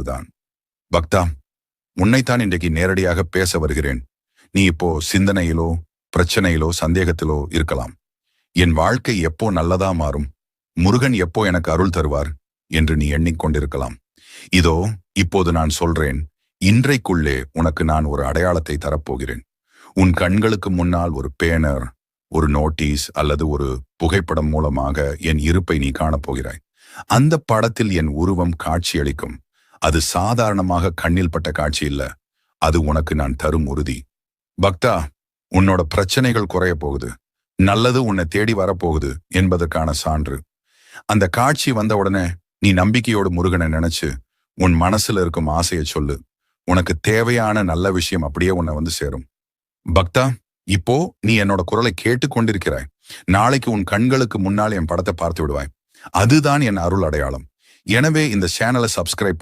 அதுதான். பக்தா, உன்னைத்தான் இன்றைக்கு நேரடியாக பேச வருகிறேன். நீ இப்போ சிந்தனையிலோ பிரச்சனையிலோ சந்தேகத்திலோ இருக்கலாம். என் வாழ்க்கை எப்போ நல்லதா மாறும், முருகன் எப்போ எனக்கு அருள் தருவார் என்று நீ எண்ணிக்கொண்டிருக்கலாம். இதோ இப்போது நான் சொல்றேன், இன்றைக்குள்ளே உனக்கு நான் ஒரு அடையாளத்தை தரப்போகிறேன். உன் கண்களுக்கு முன்னால் ஒரு பேனர், ஒரு நோட்டீஸ் அல்லது ஒரு புகைப்படம் மூலமாக என் இருப்பை நீ காணப்போகிறாய். அந்த படத்தில் என் உருவம் காட்சியளிக்கும். அது சாதாரணமாக கண்ணில் பட்ட காட்சி இல்ல, அது உனக்கு நான் தரும் உறுதி. பக்தா, உன்னோட பிரச்சனைகள் குறைய போகுது, நல்லது உன்னை தேடி வரப்போகுது என்பதற்கான சான்று. அந்த காட்சி வந்த உடனே நீ நம்பிக்கையோடு முருகனை நினைச்சு உன் மனசுல இருக்கும் ஆசையை சொல்லு. உனக்கு தேவையான நல்ல விஷயம் அப்படியே உன்னை வந்து சேரும். பக்தா, இப்போ நீ என்னோட குரலை கேட்டுக்கொண்டிருக்கிறாய். நாளைக்கு உன் கண்களுக்கு முன்னால் என் படத்தை பார்த்து விடுவாய். அதுதான் என் அருள் அடையாளம். எனவே இந்த சேனலை சப்ஸ்கிரைப்